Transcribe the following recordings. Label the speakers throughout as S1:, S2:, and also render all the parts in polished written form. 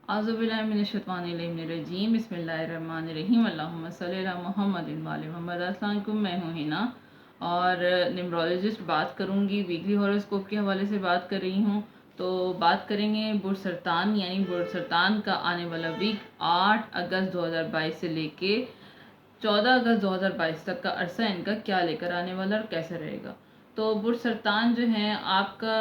S1: आज़ुबिल्लाहिमिनश्शैतानिर्रजीम बिस्मिल्लाहिर्रहमानिर्रहीम अल्लाहुम्मा सल्ली अला मुहम्मदिन व आलि मुहम्मद। अस्सलाम वालेकुम, मैं हूँ हिना और न्यूमरोलॉजिस्ट बात करूँगी। वीकली हॉरोस्कोप के हवाले से बात कर रही हूँ। तो बात करेंगे बुर्ज सरतान यानी बुर्ज सरतान का आने वाला वीक 8 अगस्त 2022 से लेके 14 अगस्त 2022 तक का अरसा इनका क्या लेकर आने वाला और कैसा रहेगा। तो बुर्ज सरतान जो है आपका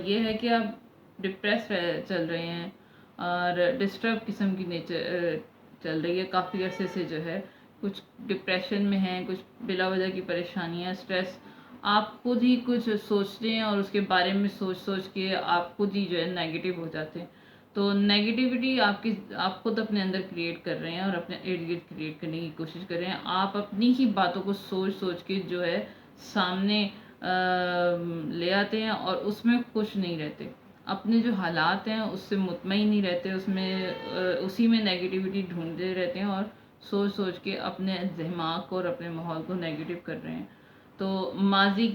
S1: ये है कि आप डिप्रेस चल रहे हैं और डिस्टर्ब किस्म की नेचर चल रही है। काफ़ी अरसे से जो है कुछ डिप्रेशन में हैं, कुछ बिला वजह की परेशानियाँ, स्ट्रेस। आप खुद ही कुछ सोचते हैं और उसके बारे में सोच सोच के आप खुद ही जो है नेगेटिव हो जाते हैं। तो नेगेटिविटी आप खुद अपने अंदर क्रिएट कर रहे हैं और अपने इर्द गिर्द क्रिएट करने की कोशिश कर रहे हैं। आप अपनी ही बातों को सोच सोच के जो है सामने ले आते हैं और उसमें खुश नहीं रहते। अपने जो हालात हैं उससे मुतमईन नहीं रहते, उसी में नेगेटिविटी ढूंढते रहते हैं और सोच सोच के अपने दिमाग को और अपने माहौल को नेगेटिव कर रहे हैं। तो माजी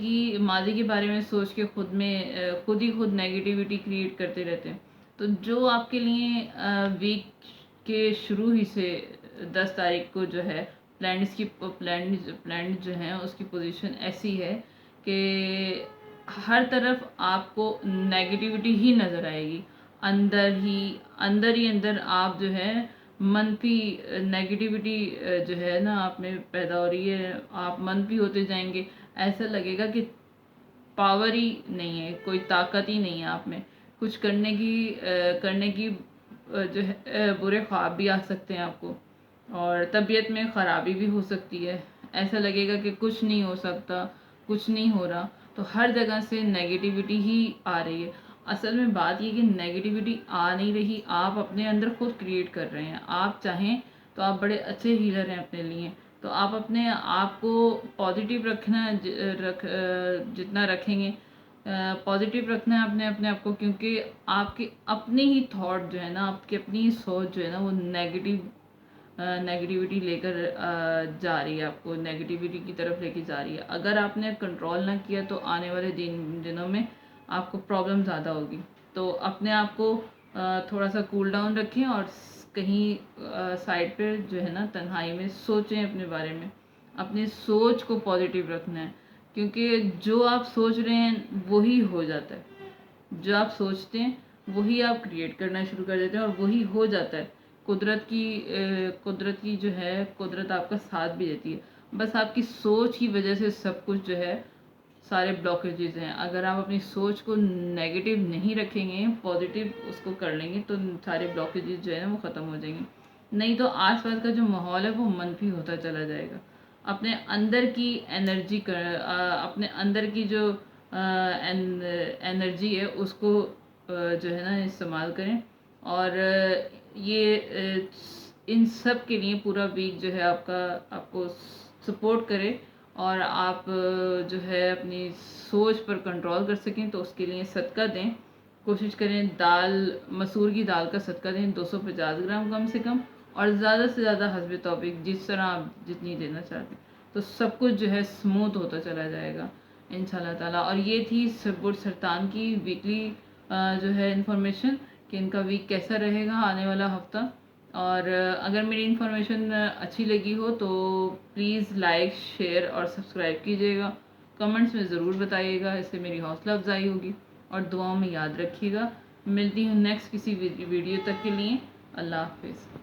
S1: के बारे में सोच के खुद ही नेगेटिविटी क्रिएट करते रहते हैं। तो जो आपके लिए वीक के शुरू ही से 10 तारीख को जो है प्लैनेट जो है उसकी पोजीशन ऐसी है कि हर तरफ आपको नेगेटिविटी ही नज़र आएगी। अंदर आप जो है मनफी नेगेटिविटी जो है ना आप में पैदा हो रही है। आप मनफी होते जाएंगे, ऐसा लगेगा कि पावर ही नहीं है, कोई ताकत ही नहीं है आप में। कुछ करने की जो है बुरे ख्वाब भी आ सकते हैं आपको और तबीयत में ख़राबी भी हो सकती है। ऐसा लगेगा कि कुछ नहीं हो सकता, कुछ नहीं हो रहा। तो हर जगह से नेगेटिविटी ही आ रही है। असल में बात ये कि नेगेटिविटी आ नहीं रही, आप अपने अंदर खुद क्रिएट कर रहे हैं। आप चाहें तो आप बड़े अच्छे हीलर हैं अपने लिए। तो आप अपने आप को पॉजिटिव जितना रखेंगे पॉजिटिव रखना है अपने आप को, क्योंकि आपके अपने ही थॉट जो है ना, आपकी अपनी ही सोच जो है ना वो नेगेटिविटी लेकर जा रही है, आपको नेगेटिविटी की तरफ लेके जा रही है। अगर आपने कंट्रोल ना किया तो आने वाले दिनों में आपको प्रॉब्लम ज़्यादा होगी। तो अपने आप को थोड़ा सा कूल डाउन रखें और कहीं साइड पे जो है ना तन्हाई में सोचें अपने बारे में। अपनी सोच को पॉजिटिव रखना है, क्योंकि जो आप सोच रहे हैं वही हो जाता है। जो आप सोचते हैं वही आप क्रिएट करना शुरू कर देते हैं और वही हो जाता है। कुदरत की जो है कुदरत आपका साथ भी देती है। बस आपकी सोच की वजह से सब कुछ जो है सारे ब्लॉकेजेस हैं। अगर आप अपनी सोच को नेगेटिव नहीं रखेंगे, पॉजिटिव उसको कर लेंगे तो सारे ब्लॉकेजेस जो है ना वो ख़त्म हो जाएंगे। नहीं तो आसपास का जो माहौल है वो मनफी होता चला जाएगा। अपने अंदर की अपने अंदर की जो एनर्जी है उसको जो है ना इस्तेमाल करें। और ये इन सब के लिए पूरा वीक जो है आपको सपोर्ट करे और आप जो है अपनी सोच पर कंट्रोल कर सकें। तो उसके लिए सदका दें, कोशिश करें मसूर की दाल का सदका दें 250 ग्राम कम से कम, और ज़्यादा से ज़्यादा हस्बे तौफीक जिस तरह आप जितनी देना चाहते हैं। तो सब कुछ जो है स्मूथ होता चला जाएगा इंशाल्लाह ताला। और ये थी बुर्ज सरतान की वीकली जो है इन्फॉर्मेशन कि इनका वीक कैसा रहेगा आने वाला हफ्ता। और अगर मेरी इन्फॉर्मेशन अच्छी लगी हो तो प्लीज़ लाइक, शेयर और सब्सक्राइब कीजिएगा। कमेंट्स में ज़रूर बताइएगा, इससे मेरी हौसला अफजाई होगी। और दुआओं में याद रखिएगा। मिलती हूँ नेक्स्ट किसी वीडियो तक के लिए। अल्लाह हाफिज़।